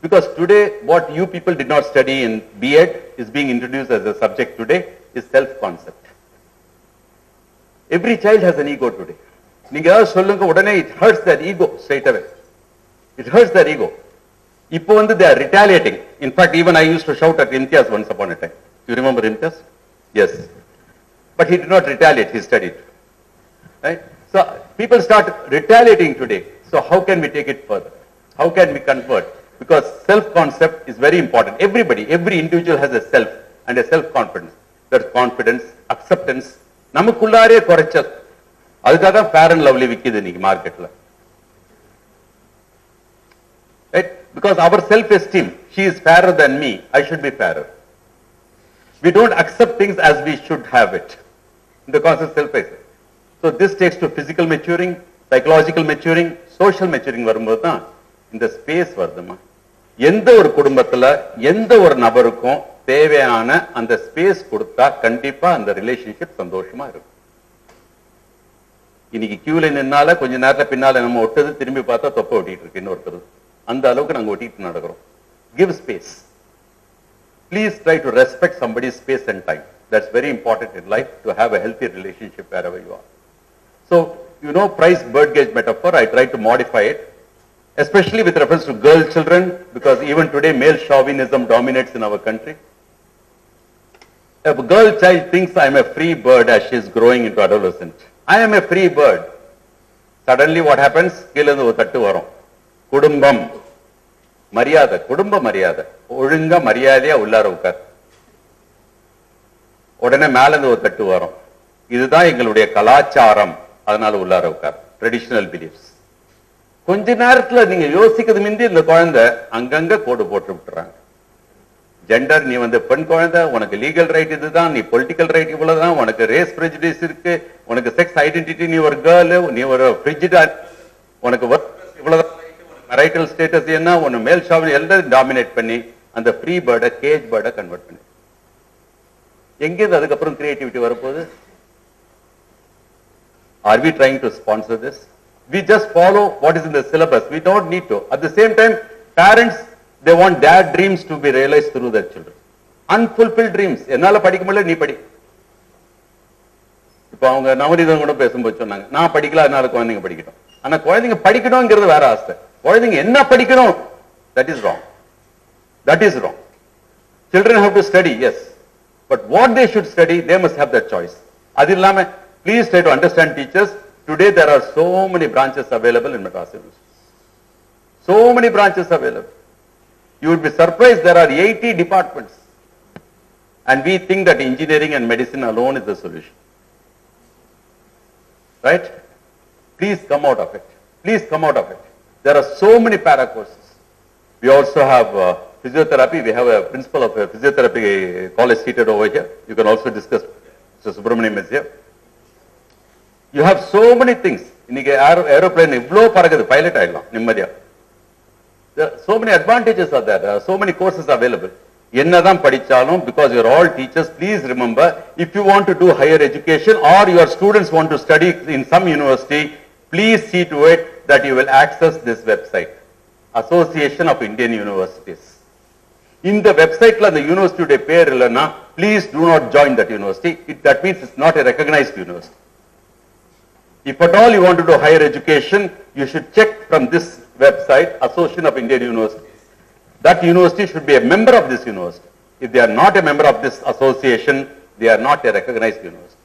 Because today, what you people did not study in B.Ed is being introduced as a subject today is self-concept. Every child has an ego today. It hurts their ego straight away. It hurts their ego. They are retaliating. In fact, even I used to shout at Imtiaz once upon a time. You remember Imtiaz? Yes. But he did not retaliate, he studied. Right? So people start retaliating today. So how can we take it further? How can we convert? Because self-concept is very important. Every individual has a self and a self-confidence. There's confidence, acceptance. Namakullare korachal. Adukada fair and lovely vikkidu iniki market la. Right? Because our self-esteem, she is fairer than me, I should be fairer. We don't accept things as we should have it. In the concept of self-esteem. So this takes to physical maturing, psychological maturing, social maturing வரும்போது தான் இந்த space வருதுமா. எந்த ஒரு குடும்பத்துல எந்த ஒரு நபருக்கும் தேவையான அந்த ஸ்பேஸ் கொடுத்தா கண்டிப்பா அந்த ரிலேஷன்ஷிப் சந்தோஷமா இருக்கும். இன்னைக்கு கியூல நின்னால கொஞ்ச நேரத்துல பின்னால நம்ம ஒட்டது திரும்பி பார்த்தா தொப்ப ஒட்டிட்டு இருக்கு இன்னொருத்தர். அந்த அளவுக்கு நாங்க ஒட்டிட்டு நடக்கிறோம். Give space. Please try to respect somebody's space and time. That's very important in life to have a healthy relationship wherever you are. So, price bird cage metaphor, I try to modify it, especially with reference to girl children, because even today male chauvinism dominates in our country. If a girl child thinks I am a free bird as she is growing into adolescent, I am a free bird. Suddenly what happens? Kudumbam. Maryada. Kudumba Maryada. Odunga Maryadaya ullara ukar. உடனே மேல இருந்து ஒரு தட்டு வரும். இதுதான் எங்களுடைய கலாச்சாரம். அதனால உள்ளார உட்கார். Traditional beliefs. கொஞ்ச நேரத்துல நீங்க யோசிக்கிறது முந்தி இந்த குழந்தை அங்கங்க கோடு போட்டு விட்டுறாங்க. ஜெண்டர், நீ பெண் குழந்தை, உனக்கு லீகல் ரைட் இதுதான், நீ பொலிட்டிக்கல் ரைட் இவ்வளவுதான், உனக்கு ரேஸ் பிரெஜுடிஸ் இருக்கு, உனக்கு செக்ஸ் ஐடென்டிட்டி, நீ ஒரு கேர்ள், நீ ஒரு ஃப்ரிஜிட், உனக்கு இவ்வளவுதான் ரைட்டல் ஸ்டேட்டஸ் என்ன, உன்னை மேல் ஷாவில் எல்லாரும் டாமினேட் பண்ணி அந்த ஃப்ரீ பேர்டை கேஜ் பேர்டை கன்வெர்ட் பண்ணி எங்கேருந்து அதுக்கப்புறம் கிரியேட்டிவிட்டி வரப்போகுது? Are we trying to sponsor this? We just follow what is in the syllabus. We don't need to. At the same time, parents, they want their dreams to be realized through their children. Unfulfilled dreams. என்னால படிக்க முடியல, நீ படி. இப்போ அவங்க நவநீதம் கூட பேசும்போது சொன்னாங்க, நான் படிக்கல அதனால குழந்தைங்க படிக்கட்டும். ஆனா குழந்தைங்க படிக்கணும்ங்கிறது வேற ஆசை. குழந்தைங்க என்ன படிக்கணும்? That is wrong. That is wrong. Children have to study, yes. But what they should study, they must have that choice. Adillama, please try to understand teachers. Today there are so many branches available in Madras University. So many branches available. You would be surprised, there are 80 departments. And we think that engineering and medicine alone is the solution. Right? Please come out of it. Please come out of it. There are so many para courses. We also have physiotherapy. We have a principal of a physiotherapy college seated over here. You can also discuss. Mr. Subramaniam is here. You have so many things. Innike aeroplane ivlo paragadu pilot aidlam nimmadiya. There are so many advantages are there. There are so many courses available. Ennadhan padichalum, because you are all teachers, please remember, if you want to do higher education or your students want to study in some university, please see to it that you will access this website, Association of Indian Universities. In the website la the university pair illana, please do not join that university. That means it's not a recognized university. If at all you want to do higher education, you should check from this website, Association of Indian Universities. That university should be a member of this university. If they are not a member of this association, they are not a recognized university.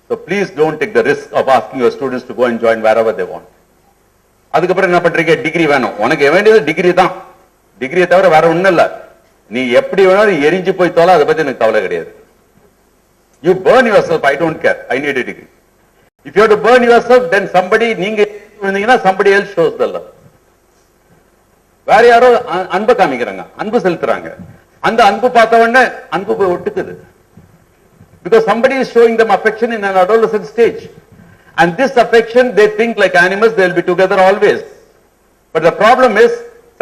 So please don't take the risk of asking your students to go and join wherever they want. அதுக்கப்புறம் என்ன பண்றீங்க? Degree வேணும். உனக்கு வேண்டியது degree தான். டிகிரியை தவிர வேற ஒண்ணும் இல்ல. நீ எப்படி வேணாலும் எரிஞ்சு போய் தோல, அதை பத்தி எனக்கு கவலை கிடையாது. You burn yourself, I don't care. I need a degree. If you have to burn yourself, then somebody, நீங்க இருந்தீங்கன்னா somebody else shows the love. வேற யாரோ அன்பை காமிக்கிறாங்க, அன்பு செலுத்துறாங்க. அந்த அன்பு பார்த்த உடனே அன்பு போய் ஒட்டுக்குது. Because somebody is showing them affection in an adolescent stage. And this affection, they think like animals, they will be together always. But the problem is,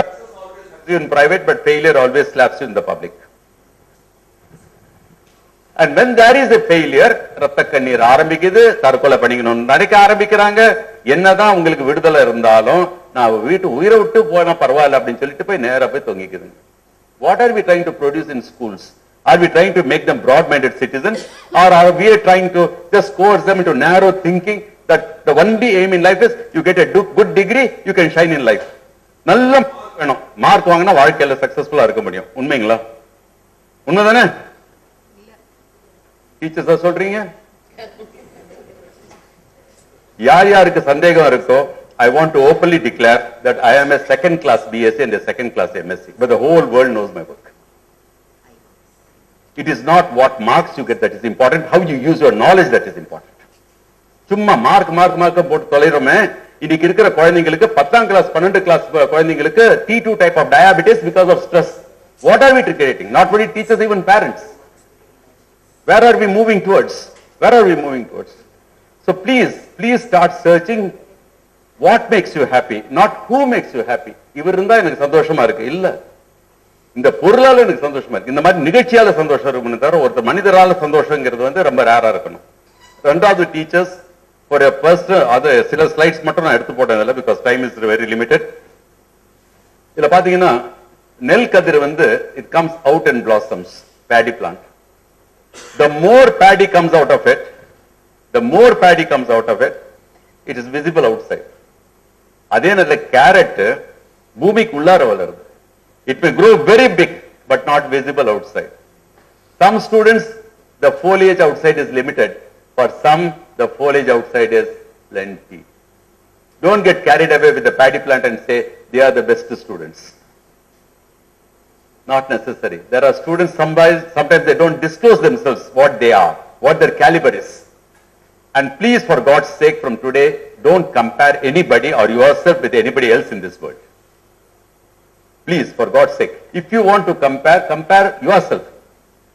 success always slaps you in private, but failure always slaps you in the public. And when there is a failure, ரத்த கண்ணீர் ஆரம்பிக்குது, தற்கொலை பண்ணிக்கணும்னு நினைக்க ஆரம்பிக்கிறாங்க. என்னதான் உங்களுக்கு விடுதலை இருந்தாலும் நான் வீட்டு உயிரை விட்டு போனா பரவாயில்ல அப்படின்னு சொல்லிட்டு போய் நேரா போய் தொங்கிக்குதுங்க. What are we trying to produce in schools? Are we trying to make them broad-minded citizens, or are we trying to just coerce them into narrow thinking that the only aim in life is you get a good degree, you can shine in life? நல்ல வேணும், mark வாங்கினா வாழ்க்கையில சக்சஸ்ஃபுல்லா இருக்க முடியும். உண்மைங்களா? உண்மைதானே? டீச்சர்ஸா சொல்றீங்க? யார் யாருக்கு சந்தேகம் இருக்கோ, I want to openly declare that I am a second class BSc and a second class MSc, but the whole world knows my work. It is not what marks you get that is important, how you use your knowledge that is important. சும்மா mark போட்டு தொலைறோமே. இன்னைக்கு இருக்கிற குழந்தைங்களுக்கு 10ஆம் class 12 class குழந்தைங்களுக்கு T2 type of diabetes because of stress. What are we creating? Not only teachers, even parents. Where are we moving towards? Where are we moving towards? So please start searching what makes you happy, not who makes you happy. இவர் இருந்தா எனக்கு சந்தோஷமா இருக்கு இல்ல, இந்த பொருளால எனக்கு சந்தோஷமா இருக்கு. இந்த மாதிரி நிகழ்ச்சியால சந்தோஷம் இருக்கும்னு தவிர ஒருத்தர் மனிதரால சந்தோஷங்கிறது வந்து ரொம்ப ரேரா இருக்கணும். ரெண்டாவது டீச்சர்ஸ் for a first அது சில ஸ்லைட்ஸ் மட்டும் நான் எடுத்து போட்டேன் இல்ல, because time is very limited. இதுல பாத்தீங்கன்னா நெல் கதிர் வந்து it comes out and blossoms, paddy plant. The more paddy comes out of it, it is visible outside. அதே நல்ல கேரட் பூமிக்கு உள்ளார வளருது. It may grow very big but not visible outside. Some students, the foliage outside is limited. For some, the foliage outside is plenty. Don't get carried away with the paddy plant and say they are the best students. Not necessary. There are students, sometimes they don't disclose themselves what they are, what their caliber is. And please, for God's sake, from today, don't compare anybody or yourself with anybody else in this world. Please, for God's sake. If you want to compare yourself.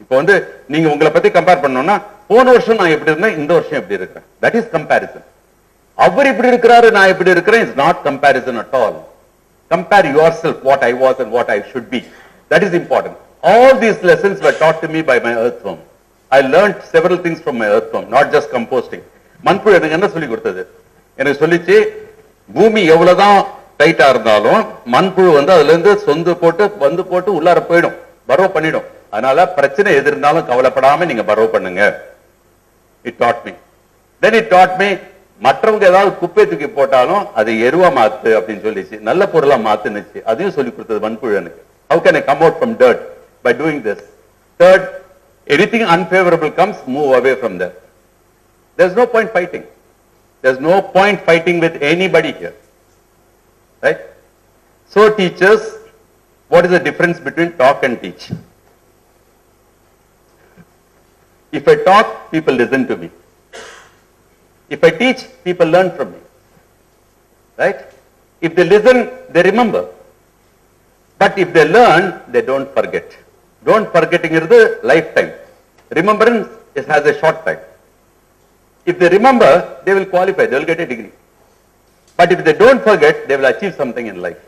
இப்போ வந்து நீங்க உங்களை பத்தி compare பண்ணனும்னா போன வருஷம் நான் எப்படி இருந்தேன், இந்த வருஷம் எப்படி இருக்கேன். That is comparison. அவர் இப்படி இருக்கிறாரு, நான் இப்படி இருக்கிறேன், is not comparison at all. Compare yourself, what I was and what I should be. That is important. All these lessons were taught to me by my earthworm. I learned several things from my earthworm, not just composting. மண்புழு எனக்கு என்ன சொல்லி கொடுத்தது? எனக்கு சொல்லிச்சு, பூமி எவ்வளவுதான் டைட்டா இருந்தாலும் மண்புழு வந்து அதுல இருந்து சொந்து போட்டு உள்ளார போயிடும், பரோ பண்ணிடும். அதனால பிரச்சனை எது இருந்தாலும் கவலைப்படாம நீங்க பரோ பண்ணுங்க. It taught me. Then it taught me, மற்றவங்க ஏதாவது குப்பை தூக்கி போட்டாலும் அது எருவா மாத்து அப்படின்னு சொல்லிச்சு, நல்ல பொருளா மாத்துனுச்சு. அதையும் சொல்லி கொடுத்தது மண்புழு எனக்கு. How can I come out from dirt? By doing this. Third, anything unfavorable comes, move away from there. There's no point fighting. There's no point fighting with anybody here. Right? So teachers, what is the difference between talk and teach? If I talk, people listen to me. If I teach, people learn from me. Right? If they listen, they remember. But if they learn, they don't forget. Don't forgetting is the lifetime. Remembrance has a short time. If they remember, they will qualify, they will get a degree. But if they don't forget, they will achieve something in life.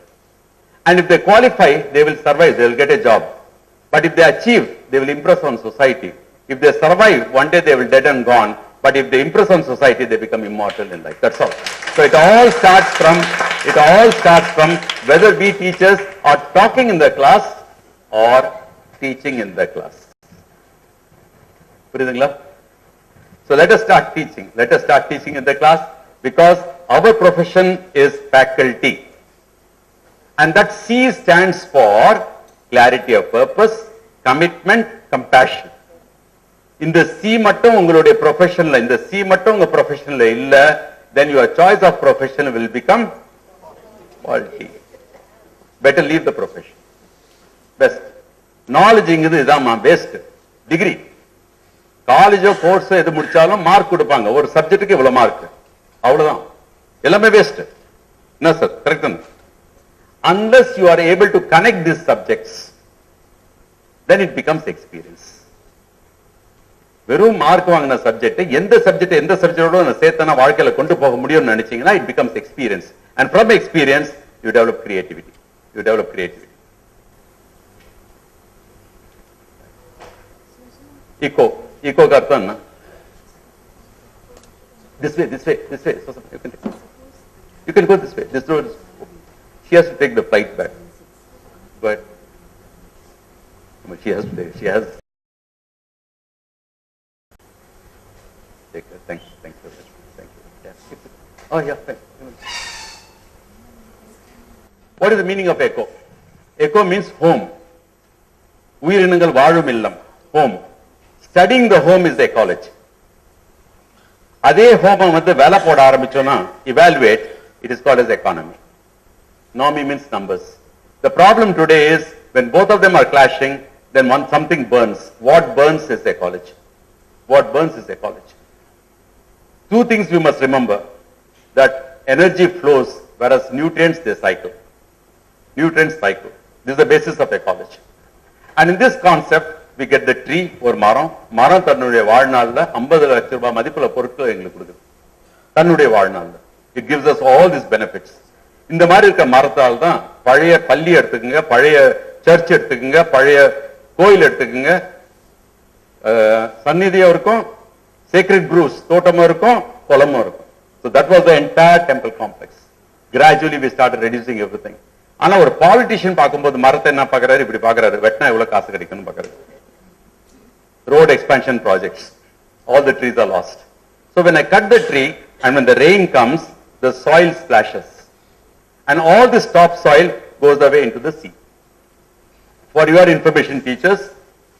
And if they qualify, they will survive, they will get a job. But if they achieve, they will impress on society. If they survive, one day they will dead and gone. But if they impress on society, they become immortal in life. That's all. So it all starts from whether we teachers are talking in the class or teaching in the class. So let us start teaching. Let us start teaching in the class, because our profession is faculty. And that C stands for clarity of purpose, commitment, compassion. இந்த C மட்டும் உங்களுடைய ப்ரொஃபஷன்ல, இந்த C மட்டும் உங்க ப்ரொஃபஷன்ல இல்ல, then your choice of profession will become faulty. Better leave the profession. Best. Knowledge இங்குது இதாமா best. Degree. காலேஜோ கோர்ஸோ எது முடிச்சாலும் mark கொடுப்பாங்க, ஒரு சப்ஜெக்ட்டுக்கு இவ்வளவு மார்க், அவ்வளவுதான், எல்லாமே வேஸ்ட். என்ன sir correct? Unless you are able to connect these subjects, then it becomes experience. வெறும் mark வாங்கின சப்ஜெக்ட் எந்த சப்ஜெக்டோட சேர்த்தனா வாழ்க்கையில கொண்டு போக முடியும்னு நினைச்சீங்கன்னா it becomes experience. And from experience you develop creativity. Eco का अर्थ ना, this way. You can go this way. This road is She has to take the flight back. But she has to take, she has. Take her. Thank you. Thank you. Thank you. Yeah. Oh, yeah. Thank you. What is the meaning of echo? Echo means home. உயிரினங்கள் வாழும் இல்லம். Home. Studying the home is the ecology. அதே home வந்து வேலை போட ஆரம்பிச்சோம்னா evaluate, it is called as economy. Economy means numbers. The problem today is when both of them are clashing, then something burns. What burns is ecology. What burns is ecology. Two things we must remember, that energy flows whereas nutrients they cycle. Nutrients cycle. This is the basis of ecology. And in this concept we get the tree or மரம் தன்னுடைய வாழ்நாள்ல 50 லட்சம் ரூபாய் மதிப்புள்ள பொருட்களை எங்களுக்கு கொடுக்குது. தன்னுடைய வாழ்நாள்ல. It gives us all these benefits. இந்த மாதிரி இருக்க மரத்தால் தான் பழைய பள்ளி எடுத்துக்கங்க, பழைய சர்ச் எடுத்துக்கங்க, பழைய கோயில் எடுத்துக்கங்க, சந்நிதியும் இருக்கும், sacred groves தோட்டமும் இருக்கும், குளமும் இருக்கும். So that was the entire temple complex. Gradually we started reducing everything. ஆனா ஒரு பாலிட்டிஷியன் பார்க்கும்போது மரத்தை என்ன பார்க்கறாரு, இப்படி பார்க்கறாரு, வெட்டினா எவ்வளவு காசு கிடைக்கும்னு பார்க்கறாரு. Road expansion projects, all the trees are lost. So when I cut the tree and when the rain comes, the soil splashes and all this topsoil goes away into the sea. For your information teachers,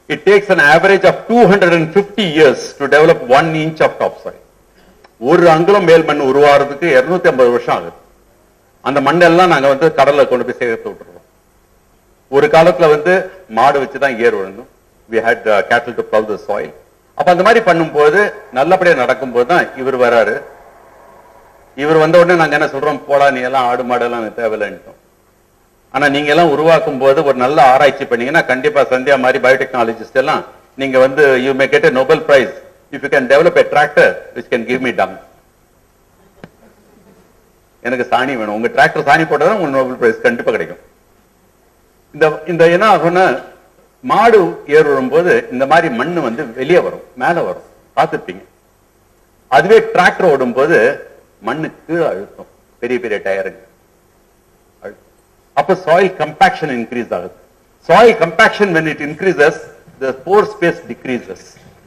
it takes an average of 250 years to develop 1 inch of topsoil. ஒரு அங்குலம் மேல் மண் உருவாகிறதுக்கு 250 வருஷம் ஆகுது. அந்த மண்ணெல்லாம் நாங்க வந்து கடல்ல கொண்டு போய் சேர்த்து விட்டுருவோம். ஒரு காலத்துல வந்து மாடு வச்சுதான் ஏர் உழணும். We had cattle to plow the soil. அப்ப அந்த மாதிரி பண்ணும்போது நல்லபடியா நடக்கும்போது தான் இவர் வராரு. இவர் வந்த உடனே நாங்க என்ன சொல்றோம், போடா நீ எல்லாம் ஆடு மாடு எல்லாம் தேவையில்லைன்ட்டோம். ஆனா நீங்க எல்லாம் உருவாக்கும் போது ஒரு நல்ல ஆராய்ச்சி பண்ணீங்கன்னா கண்டிப்பா சந்தியா மாதிரி பயோடெக்னாலஜிஸ்ட் எல்லாம் நீங்க வந்து you may get a Nobel Prize if you can develop a tractor which can give me dung. எனக்கு சாணி வேணும், உங்க டிராக்டர் சாணி போட்டா உங்களுக்கு நோபல் பிரைஸ் கண்டிப்பா கிடைக்கும். இந்த என்ன ஆகும்னா மாடு ஏறும் போது இந்த மாதிரி மண்ணு வந்து வெளியே வரும், மேல வரும், பார்த்துப்பீங்க. அதுவே டிராக்டர் ஓடும் போது மண்ணுக்கு அழுத்தம், பெரிய பெரிய டயருங்க. அப்ப சாயில் கம்பாக்ஷன் இன்க்ரீஸ் ஆகுது. Soil compaction when it increases, the pore space decreases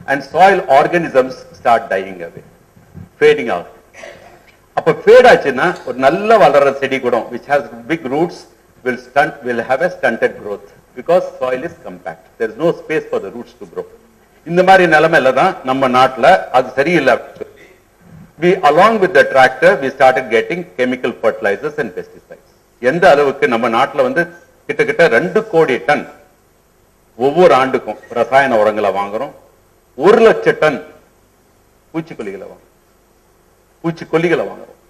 and soil organisms start dying away, fading out. அப்ப ஃபேட் ஆச்சுன்னா ஒரு நல்ல வளர்ற செடி கூட which has big roots will have a stunted growth because soil is compact. There is no space for the roots to grow. இந்த மாதிரி நிலைமையில தான் நம்ம நாட்டுல அது சரியில்லை. We along with the tractor we started getting chemical fertilizers and pesticides. எந்த அளவுக்கு நம்ம நாட்டுல வந்து கிட்டத்தட்ட 2 கோடி டன் ஒவ்வொரு ஆண்டுக்கும் ரசாயன உரங்களை வாங்குறோம். 1 லட்சம் டன் பூச்சிக்கொல்லிகளை வாங்குறோம்.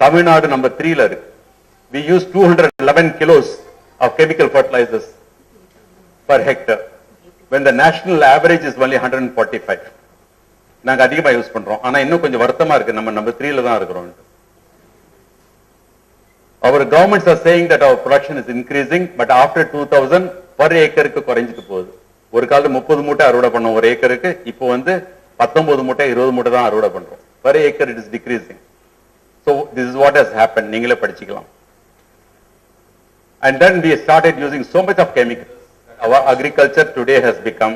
தமிழ்நாடு நம்பர் 3ல இருக்கு. We use 211 kilos of chemical fertilizers per hectare when the national average is only 145. நாங்க அதிகமா யூஸ் பண்றோம். ஆனா இன்னும் கொஞ்சம் வருத்தமா இருக்கு, நம்ம நம்பர் 3ல தான் இருக்கிறோம். Our governments are saying that our production is increasing, but after 2000 per acre குறைஞ்சிட்டு போகுது. ஒரு காலத்துல 30 மூட்டை அறுவடை பண்ணோம் ஒரு ஏக்கருக்கு, இப்போ வந்து 19 மூட்டை 20 மூட்டை தான் அறுவடை பண்றோம். Per acre it is decreasing. So this is what has happened. நீங்களே படிச்சுக்கலாம். And then we started using so much of chemicals. Our agriculture today has become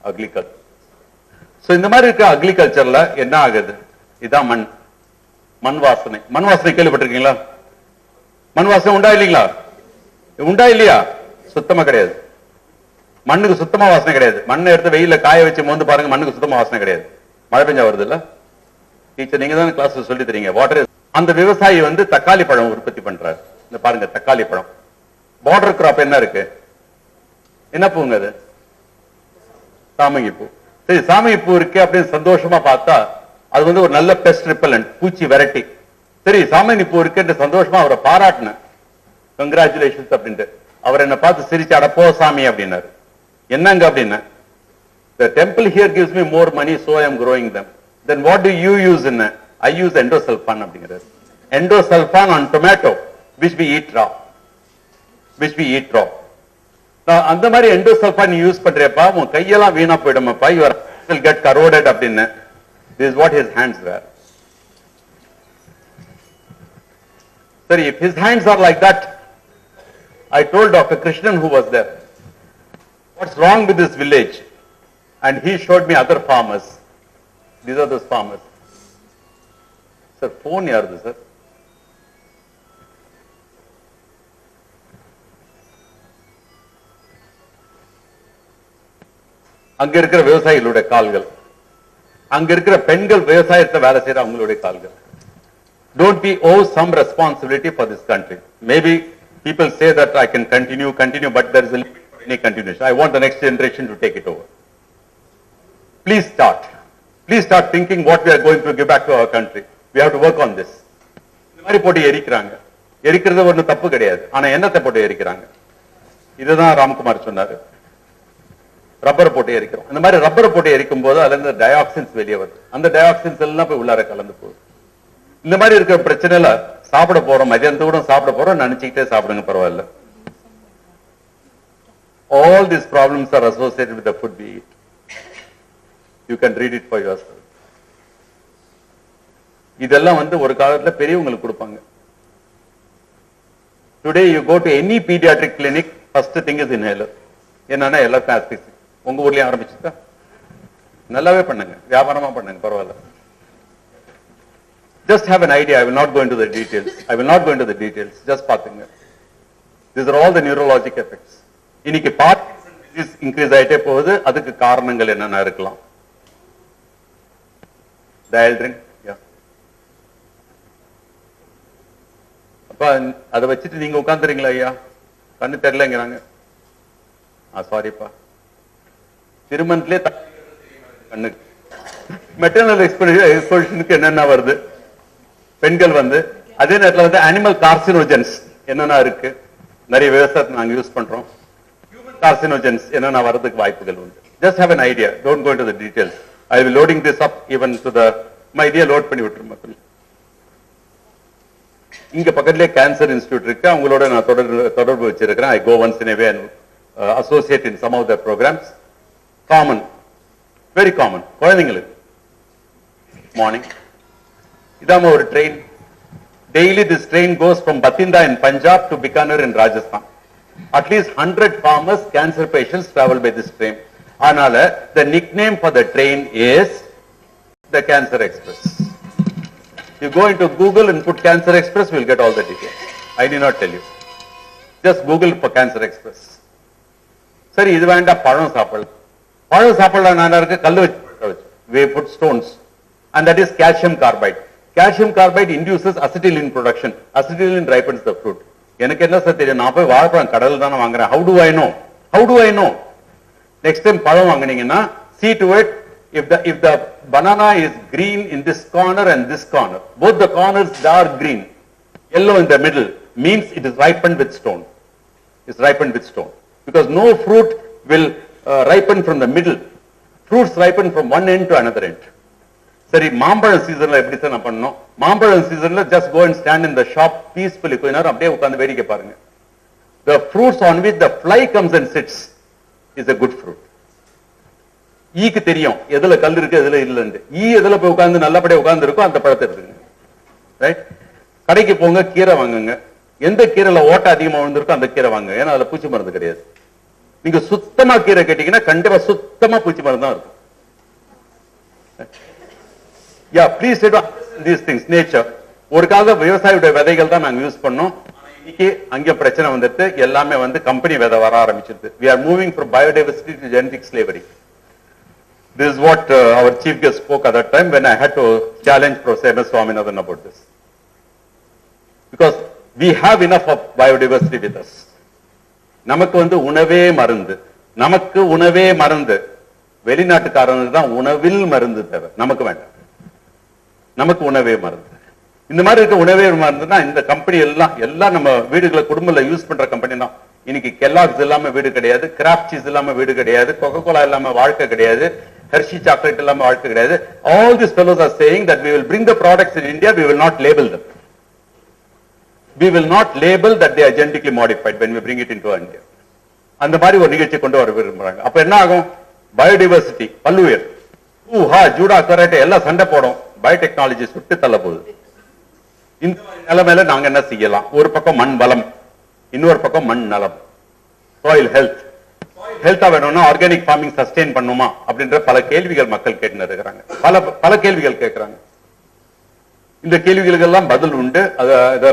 ugly culture. So இந்த மாதிரி இருக்க agricultureல என்ன ஆகுது? இதான் மண் வாசனை. மண் வாசனை கேள்விப்பட்டிருக்கீங்களா? மண் வாசனை உண்டா இல்லீங்களா? உண்டா இல்லையா? சுத்தமா கிடையாது. மண்ணுக்கு சுத்தமா வாசனை கிடையாது. மண்ணை எடுத்து வெயில காய வச்சு மோந்து பாருங்க, மண்ணுக்கு சுத்தமா வாசனை கிடையாது. மழை பெஞ்சா வருது இல்ல? டீச்சர் நீங்க தான் கிளாஸ் சொல்லி தரீங்க. வாட்டர். அந்த விவசாயி வந்து தக்காளி பழம் உற்பத்தி பண்றாரு. இந்த பாருங்க தக்காளி பழம். பார்டர் கிராப் என்ன இருக்கு? என்ன பூங்க அது? சாமங்கி பூ. சரி, சாமங்கி பூ இருக்கு அப்படின்னு சந்தோஷமா பார்த்தா அது வந்து ஒரு நல்ல பெஸ்ட் ரிப்பலண்ட், பூச்சி வெரைட்டி. சரி, சாமங்கி பூ இருக்கு சந்தோஷமா அவரை பாராட்டின, கங்க்ராச்சுலேஷன்ஸ் அப்படின்ட்டு. அவர் என்ன பார்த்து சிரிச்சு அடப்போ சாமி அப்படின்னாரு. என்னங்க அப்படின்னா, the temple here gives me more money, so I am growing them. Then what do you use in it? I use endosulfan அப்படிங்கிறார். Endosulfan on tomato which we eat raw. நான் அந்த மாதிரி endosulfan யூஸ் பண்றப்பா உன் கையெல்லாம் வீணா போயிடுமப்பா, your will get corroded அப்படின்னு. This is what his hands were. Sorry, if his hands are like that, I told Dr. Krishnan who was there, what's wrong with this village? And he showed me other farmers. These are those farmers. Sir, phone yardu sir. அங்க இருக்கிற விவசாயிகளுடைய கால்கள், அங்க இருக்கிற பெண்கள் விவசாயத்தை வேலை செய்யற அவங்களுடைய கால்கள். Don't we owe some responsibility for this country? Maybe people say that I can continue, but there is a limit for any continuation. I want the next generation to take it over. Please start thinking what we are going to give back to our country. We have to work on this. இந்த மாதிரி போட்டு எரிக்கிறாங்க. எரிக்கிறது ஒன்றும் தப்பு கிடையாது. ஆனா என்னத்தை போட்டு எரிக்கிறாங்க? இதுதான் ராம்குமார் சொன்னாரு. ரப்பர் போட்டு எரிக்கிறோம். இந்த மாதிரி ரப்பர் போட்டு எரிக்கும் போது அதுல இருந்து டயாக்சின்ஸ் வெளியே வருது. அந்த டயாக்சின்ஸ் எல்லாம் போய் உள்ளார கலந்து போகுது. இந்த மாதிரி இருக்கிற பிரச்சனைல சாப்பிட போறோம், மதியானத்தோட சாப்பிட போறோம், நினைச்சுக்கிட்டே சாப்பிடுங்க, பரவாயில்ல. All these problems are associated with the food we eat. You can read it for yourself. இதெல்லாம் ஒரு காலத்துல பெரியவங்களுக்கு கொடுப்பாங்க. Today you go to any pediatric clinic, first thing is inhaler. என்னன்னா எல்லாருக்கும் ஆஸ்பிசின். உங்க ஊர்லயும் ஆரம்பிச்சுட்டா நல்லாவே பண்ணுங்க, வியாபாரமா பண்ணுங்க, பரவாயில்ல. Just have an idea. I will not go into the details. Just பாத்துங்க. These are all the neurologic effects. இன்னைக்கு Parkinson's disease increase ஆயிட்டே போகுது. அதுக்கு காரணங்கள் என்னென்ன இருக்கலாம்? Dial drink. அப்ப அதை வச்சுட்டு நீங்க உட்கார்ந்துறீங்களா ஐயா? கண்ணு தெரியலங்கிறாங்க. சாரிப்பா, திருமணத்திலே கண்ணுக்கு மெட்டர்னல் எக்ஸ்போஷனுக்கு என்னென்ன வருது? பெண்கள் அதே நேரத்தில் அனிமல் கார்சினோஜன்ஸ் என்னென்ன இருக்கு? நிறைய விவசாயத்தை நாங்க யூஸ் பண்றோம். ஹியூமன் கார்சினோஜன்ஸ் என்னென்ன வரதுக்கு வாய்ப்புகள் உண்டு? Just have an idea. Don't go into the details. I will be loading this up even to the my idea load பண்ணி விட்டுரு மக்கள். இங்க பக்கத்திலே கேன்சர் இன்ஸ்டிடியூட் இருக்கு. அவங்களோட நான் தொடர்பு வச்சிருக்கிறேன். I go once in a way and associate in some of their programs. Common, very common. குழந்தைங்களுக்கு மார்னிங் இதாம ஒரு train. Daily this train goes from Bathinda in Punjab to Bikaner in Rajasthan. At least 100 farmers, cancer patients travel by this train. Anala, the nickname for the train is the Cancer Express. You go into Google and put Cancer Express, we'll get all the details. I need not tell you. Just Google for Cancer Express. சரி, இது வேண்டாம், பழம் சாப்பிடலாம். பழம் சாப்பிடலாம் நான் இருக்கு, கல்லு வச்சு we put stones, and that is calcium carbide. Calcium carbide induces acetylene production. Acetylene ripens the fruit. எனக்கு என்ன சார் தெரியும்? நான் போய் வாழைப்பழம் கடல்ல தானே வாங்குறேன். How do I know? Next time பழம் வாங்குனீங்கன்னா see to it, if the banana is green in this corner and this corner, both the corners dark green, yellow in the middle, means it is ripened with stone. It's ripened with stone. Because no fruit will ripen from the middle. Fruits ripen from one end to another end. சரி, மாம்பழம் சீசன்ல எப்படி sir நான் பண்ணணும்? மாம்பழம் சீசன்ல just go and stand in the shop peacefully. கொஞ்ச நேரம் அப்படியே உட்கார்ந்து வேடிக்கை பாருங்க. The fruits on which the fly comes and sits is a good fruit. ஈக்கு தெரியும் எதுல கல் இருக்கு எதுல இல்லன்னு. ஈ எதுல போய் உட்கார்ந்து நல்லபடியா உட்கார்ந்து இருக்கோ அந்த பழத்தை எடுத்துங்க. ரைட்? கடைக்கு போங்க, கீரை வாங்குங்க. எந்த கீரைல ஓட்ட அதிகமா விழுந்திருக்கோ அந்த கீரை வாங்க. ஏன்னா அதுல பூச்சி மருந்து கிடையாது. நீங்க சுத்தமா கீரை கேட்டீங்கன்னா கண்டிப்பா சுத்தமா பூச்சி மருந்து தான் இருக்கும். Yeah, please do these things. Nature. ஒரு கால விவசாயியோட விதைகள் தான் நாங்க யூஸ் பண்ணோம். இன்னைக்கு அங்க பிரச்சனை வந்துட்டு எல்லாமே கம்பெனி விதை வர ஆரம்பிச்சிருது. We are moving from biodiversity to genetic slavery. This is what our chief guest spoke at that time when I had to challenge Professor M.S. Swaminathan about this. Because we have enough of biodiversity with us. நமக்கு உணவே மருந்து. நமக்கு உணவே மருந்து. வெளிநாட்டுக்காரனுக்கு தான் உணவில் மருந்து தேவை. நமக்கு வேண்டாம். நமக்கு உணவே மருந்து. இந்த மாதிரி இருக்க உணவே மருந்துனா இந்த கம்பெனி எல்லாம் நம்ம வீடுகளை குடும்பத்துல யூஸ் பண்ற கம்பெனி தான். இன்னைக்கு கெல்லாக்ஸ் இல்லாம வீடு கிடையாது, கிராஃப்ட் சீஸ் இல்லாம வீடு கிடையாது, கொக்கோ கோலா இல்லாம வாழ்க்கை கிடையாது, ஹெர்ஷி சாக்லேட் இல்லாம வாழ்க்கை கிடையாது. All these fellows are saying that we will bring the products in India, we will not label them. We will not label that they are genetically modified when we bring it into India. அந்த மாதிரி ஒரு நிகழ்ச்சி கொண்டு வர விரும்புறாங்க. அப்ப என்ன ஆகும்? பயோடைவர்சிட்டி, பல்லுயிர், ஜூடா கராட்டே எல்லாம் சண்டை போடும். பயோடெக்னாலஜி சுட்டு தள்ள போகுது. இந்த நிலைமையில நாங்க என்ன செய்யலாம்? ஒரு பக்கம் மண் வளம், இன்னொரு பக்கம் மண் நலம், சாயில் ஹெல்த். ஹெல்த்தா வேணும்னா ஆர்கானிக் ஃபார்மிங் சஸ்டெயின் பண்ணுமா அப்படின்ற பல கேள்விகள் மக்கள் கேட்டு இருக்கிறாங்க. பல கேள்விகள் கேட்கிறாங்க. இந்த கேள்விகளுக்கெல்லாம் பதில் உண்டு.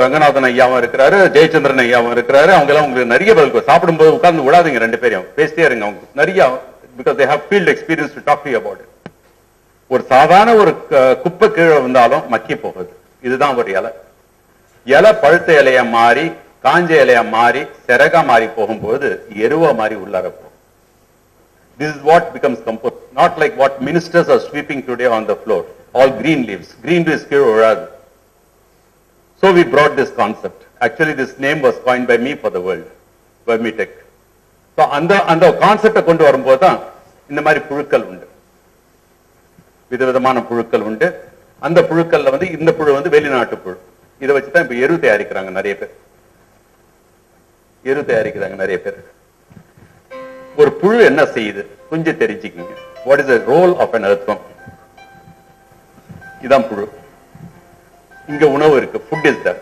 ரங்கநாதன் ஐயாவும் இருக்கிறாரு, ஜெயச்சந்திரன் ஐயாவும் இருக்கிறாரு. அவங்க எல்லாம் உங்களுக்கு நிறைய பதில். சாப்பிடும்போது உட்கார்ந்து விடாதீங்க, ரெண்டு பேரையும் பேசிட்டே இருங்க. அவங்க நிறைய, because they have field experience to talk to you about it. ஒரு சாதாரண ஒரு குப்பை கீழே வந்தாலும் மக்கி போகுது. இதுதான் ஒரு இலை. இலை பழுத்த இலையா மாறி, காஞ்ச இலையா மாறி, சிறகா மாறி போகும்போது எருவா மாறி உள்ளார போகும். This is what becomes compost. Not like what ministers are sweeping today on the floor. All green leaves. Green leaves கீழே விழாது. So we brought this concept. Actually this name was coined by me for the world. Vermitech. So அந்த கான்செப்டை கொண்டு வரும்போது தான் இந்த மாதிரி புழுக்கள் உண்டு. விதவிதமான புழுக்கள் உண்டு. அந்த புழுக்கள்ல இந்த புழு வெளிநாட்டு புழு. இதை வச்சுதான் இப்ப எரு தயாரிக்கிறாங்க நிறைய பேர். ஒரு புழு என்ன செய்யுது கொஞ்சம் தெரிஞ்சுக்கங்க. What is the role of an earthworm? இதான் புழு. இங்க உணவு இருக்கு. Food is there.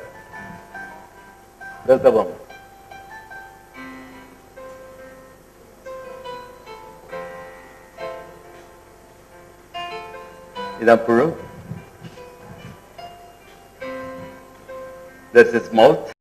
இதான் புழு. That's its mouth.